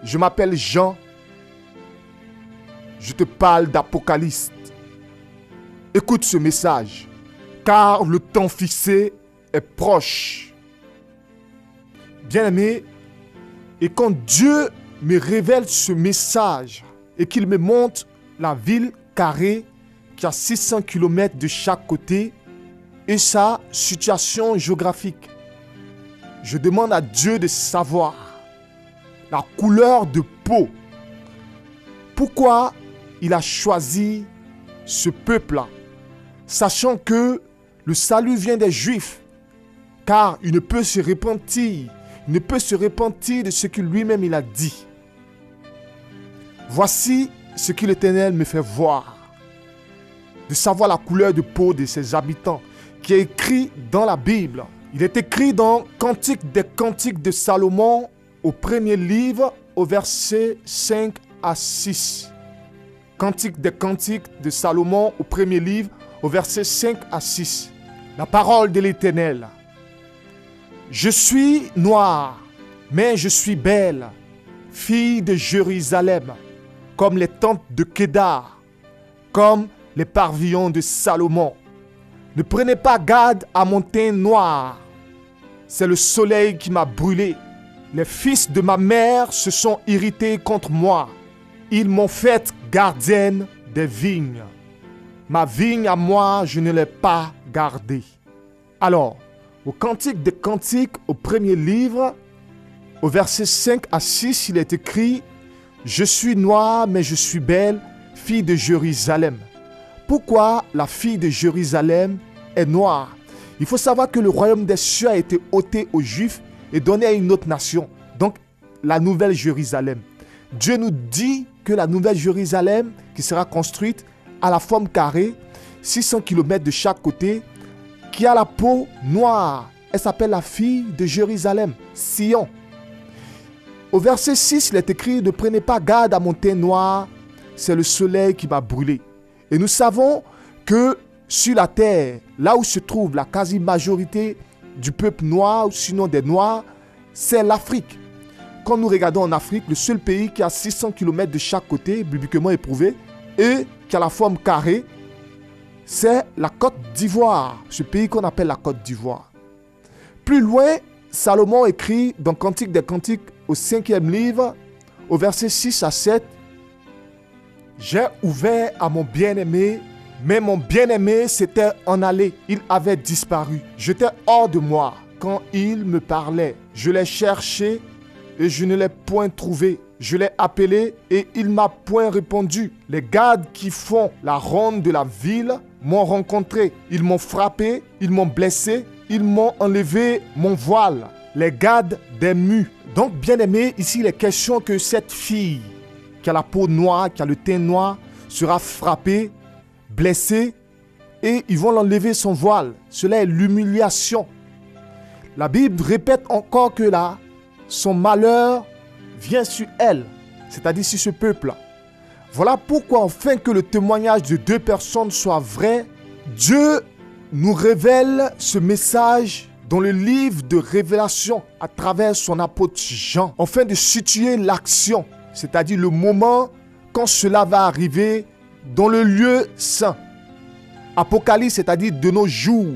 Je m'appelle Jean. Je te parle d'Apocalypse. Écoute ce message, car le temps fixé est proche. Bien-aimé, et quand Dieu me révèle ce message et qu'il me montre la ville carrée qui a 600 km de chaque côté et sa situation géographique, je demande à Dieu de savoir la couleur de peau. Pourquoi il a choisi ce peuple-là, sachant que le salut vient des Juifs, car il ne peut se repentir, de ce que lui-même il a dit. Voici ce que l'Éternel me fait voir, de savoir la couleur de peau de ses habitants, qui est écrit dans la Bible. Il est écrit dans Cantique des Cantiques de Salomon, au premier livre, au verset 5 à 6. Cantique des Cantiques de Salomon, au premier livre, au verset 5 à 6. La parole de l'Éternel. Je suis noire, mais je suis belle, fille de Jérusalem, comme les tentes de Kédar, comme les pavillons de Salomon. Ne prenez pas garde à mon teint noir, c'est le soleil qui m'a brûlé. Les fils de ma mère se sont irrités contre moi. Ils m'ont fait gardienne des vignes. Ma vigne à moi, je ne l'ai pas gardée. Alors, au Cantique des Cantiques, au premier livre, au verset 5 à 6, il est écrit « Je suis noire, mais je suis belle, fille de Jérusalem. » Pourquoi la fille de Jérusalem est noire? Il faut savoir que le royaume des cieux a été ôté aux Juifs et donné à une autre nation, donc la nouvelle Jérusalem. Dieu nous dit que la nouvelle Jérusalem, qui sera construite à la forme carrée, 600 km de chaque côté, qui a la peau noire, elle s'appelle la fille de Jérusalem, Sion. Au verset 6, il est écrit « Ne prenez pas garde à mon teint noir, c'est le soleil qui m'a brûlé. » Et nous savons que sur la terre, là où se trouve la quasi-majorité du peuple noir, ou sinon des noirs, c'est l'Afrique. Quand nous regardons en Afrique, le seul pays qui a 600 km de chaque côté, bibliquement éprouvé, et qui a la forme carrée, c'est la Côte d'Ivoire, ce pays qu'on appelle la Côte d'Ivoire. Plus loin, Salomon écrit dans Cantique des Cantiques au 5e livre, au verset 6 à 7, « J'ai ouvert à mon bien-aimé, mais mon bien-aimé s'était en allé, il avait disparu. J'étais hors de moi quand il me parlait. Je l'ai cherché et je ne l'ai point trouvé. Je l'ai appelé et il m'a point répondu. Les gardes qui font la ronde de la ville m'ont rencontré. Ils m'ont frappé, ils m'ont blessé, ils m'ont enlevé mon voile. Les gardes des murs. » Donc, bien aimé, ici il est question que cette fille qui a la peau noire, qui a le teint noir, sera frappée, blessée, et ils vont l'enlever son voile. Cela est l'humiliation. La Bible répète encore que là, son malheur vient sur elle, c'est-à-dire sur ce peuple. Voilà pourquoi, afin que le témoignage de deux personnes soit vrai, Dieu nous révèle ce message dans le livre de Révélation à travers son apôtre Jean, afin de situer l'action, c'est-à-dire le moment quand cela va arriver dans le lieu saint. Apocalypse, c'est-à-dire de nos jours,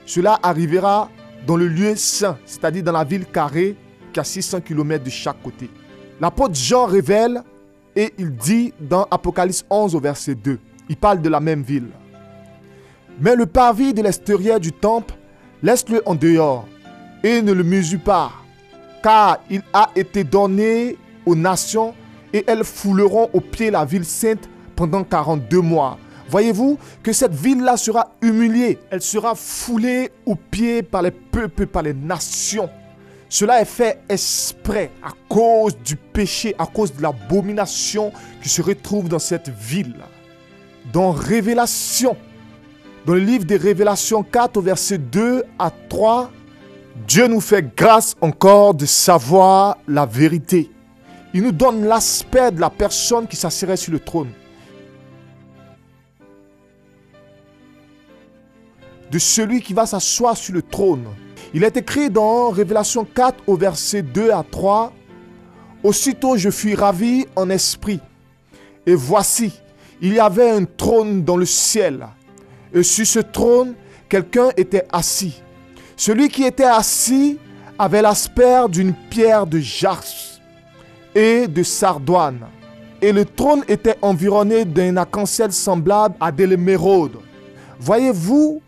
cela arrivera dans le lieu saint, c'est-à-dire dans la ville carrée qui a 600 km de chaque côté. L'apôtre Jean révèle et il dit dans Apocalypse 11 au verset 2, il parle de la même ville. « Mais le parvis de l'extérieur du temple, laisse-le en dehors et ne le mesure pas, car il a été donné aux nations et elles fouleront aux pieds la ville sainte pendant 42 mois. » Voyez-vous que cette ville-là sera humiliée, elle sera foulée aux pieds par les peuples, par les nations. Cela est fait exprès à cause du péché, à cause de l'abomination qui se retrouve dans cette ville. Dans Révélation, dans le livre des Révélations 4 au verset 2 à 3, Dieu nous fait grâce encore de savoir la vérité. Il nous donne l'aspect de la personne qui s'assirait sur le trône. De celui qui va s'asseoir sur le trône. Il est écrit dans Révélation 4 au verset 2 à 3, Aussitôt je fus ravi en esprit. Et voici, il y avait un trône dans le ciel. Et sur ce trône, quelqu'un était assis. Celui qui était assis avait l'aspect d'une pierre de jaspe et de sardoine. Et le trône était environné d'un arc-en-ciel semblable à de l'émeraude. Voyez-vous,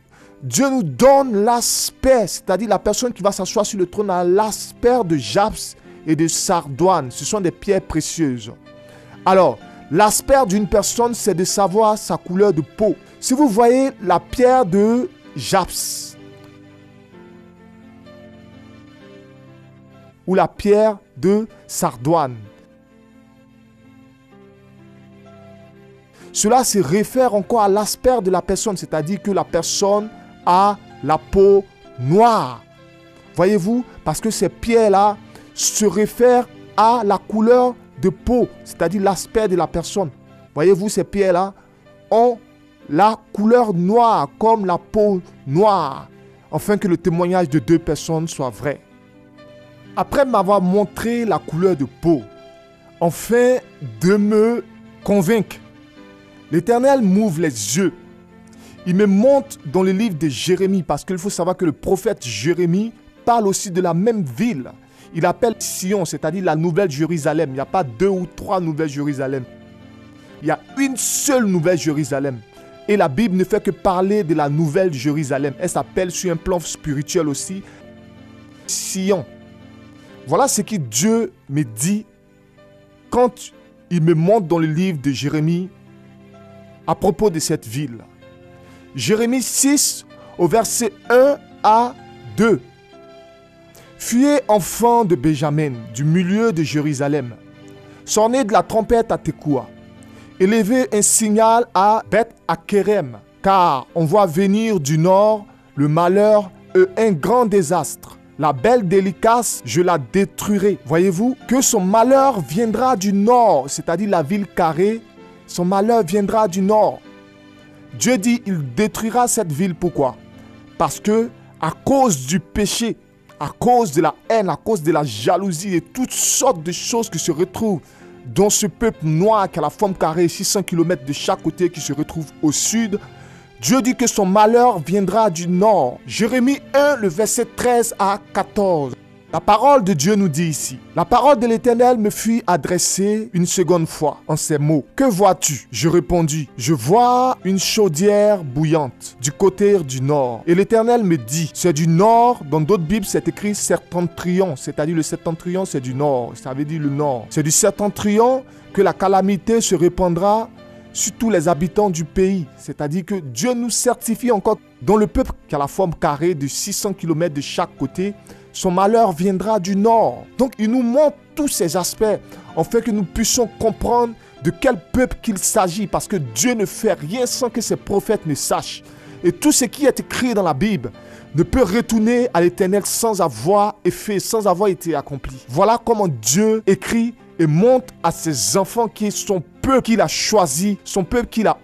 Dieu nous donne l'aspect, c'est-à-dire la personne qui va s'asseoir sur le trône a l'aspect de jaspe et de sardoine. Ce sont des pierres précieuses. Alors, l'aspect d'une personne, c'est de savoir sa couleur de peau. Si vous voyez la pierre de jaspe ou la pierre de sardoine, cela se réfère encore à l'aspect de la personne, c'est-à-dire que la personne a la peau noire. Voyez-vous, parce que ces pierres-là se réfèrent à la couleur de peau, c'est-à-dire l'aspect de la personne. Voyez-vous, ces pierres-là ont la couleur noire, comme la peau noire, afin que le témoignage de deux personnes soit vrai. Après m'avoir montré la couleur de peau, afin de me convaincre, l'Éternel m'ouvre les yeux. Il me montre dans le livre de Jérémie, parce qu'il faut savoir que le prophète Jérémie parle aussi de la même ville. Il appelle Sion, c'est-à-dire la Nouvelle Jérusalem. Il n'y a pas 2 ou 3 Nouvelles Jérusalem. Il y a une seule Nouvelle Jérusalem. Et la Bible ne fait que parler de la Nouvelle Jérusalem. Elle s'appelle sur un plan spirituel aussi Sion. Voilà ce que Dieu me dit quand il me montre dans le livre de Jérémie à propos de cette ville. Jérémie 6 au verset 1 à 2. Fuyez, enfants de Benjamin, du milieu de Jérusalem. Sonnez de la trompette à Tekoua. Élevez un signal à Beth-Akerem, car on voit venir du nord le malheur et un grand désastre. La belle délicace, je la détruirai. Voyez-vous que son malheur viendra du nord, c'est-à-dire la ville carrée. Son malheur viendra du nord. Dieu dit, il détruira cette ville. Pourquoi? Parce que à cause du péché, à cause de la haine, à cause de la jalousie et toutes sortes de choses qui se retrouvent dans ce peuple noir qui a la forme carrée, 600 km de chaque côté, qui se retrouve au sud, Dieu dit que son malheur viendra du nord. Jérémie 1, le verset 13 à 14. La parole de Dieu nous dit ici, la parole de l'Éternel me fut adressée une seconde fois en ces mots. Que vois-tu? Je répondis, je vois une chaudière bouillante du côté du nord. Et l'Éternel me dit, c'est du nord. Dans d'autres Bibles, c'est écrit septentrion, c'est-à-dire le septentrion, c'est du nord. Ça veut dire le nord. C'est du septentrion que la calamité se répandra sur tous les habitants du pays. C'est-à-dire que Dieu nous certifie encore dans le peuple qui a la forme carrée de 600 km de chaque côté. Son malheur viendra du nord. Donc, il nous montre tous ces aspects, afin que nous puissions comprendre de quel peuple qu'il s'agit, parce que Dieu ne fait rien sans que ses prophètes ne sachent. Et tout ce qui est écrit dans la Bible ne peut retourner à l'Éternel sans avoir été accompli. Voilà comment Dieu écrit et montre à ses enfants qui est son peuple qu'il a choisi, son peuple qu'il a.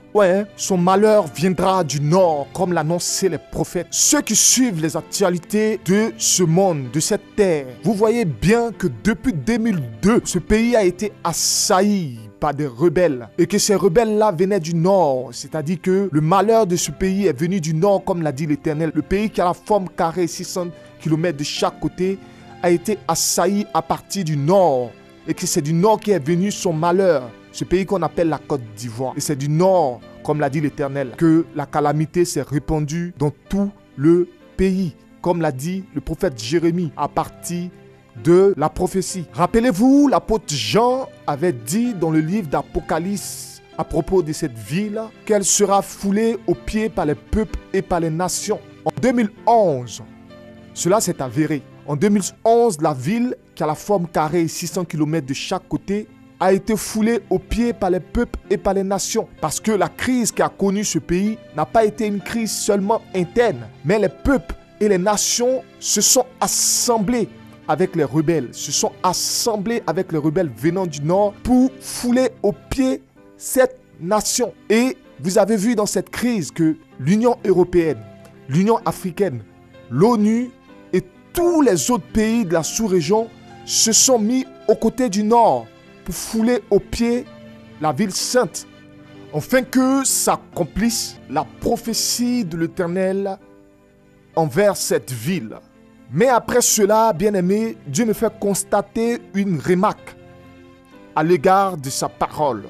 Son malheur viendra du nord, comme l'annonçaient les prophètes. Ceux qui suivent les actualités de ce monde, de cette terre, vous voyez bien que depuis 2002, ce pays a été assailli par des rebelles. Et que ces rebelles-là venaient du nord. C'est-à-dire que le malheur de ce pays est venu du nord, comme l'a dit l'Éternel. Le pays qui a la forme carrée, 600 km de chaque côté, a été assailli à partir du nord. Et que c'est du nord qui est venu son malheur. Ce pays qu'on appelle la Côte d'Ivoire. Et c'est du nord, comme l'a dit l'Éternel, que la calamité s'est répandue dans tout le pays. Comme l'a dit le prophète Jérémie à partir de la prophétie. Rappelez-vous, l'apôtre Jean avait dit dans le livre d'Apocalypse à propos de cette ville qu'elle sera foulée aux pieds par les peuples et par les nations. En 2011, cela s'est avéré. En 2011, la ville qui a la forme carrée, 600 km de chaque côté, a été foulée aux pieds par les peuples et par les nations. Parce que la crise qui a connu ce pays n'a pas été une crise seulement interne, mais les peuples et les nations se sont assemblés avec les rebelles, venant du nord pour fouler aux pieds cette nation. Et vous avez vu dans cette crise que l'Union européenne, l'Union africaine, l'ONU et tous les autres pays de la sous-région se sont mis aux côtés du nord pour fouler aux pieds la ville sainte, afin que s'accomplisse la prophétie de l'Éternel envers cette ville. Mais après cela, bien-aimé, Dieu me fait constater une remarque à l'égard de sa parole.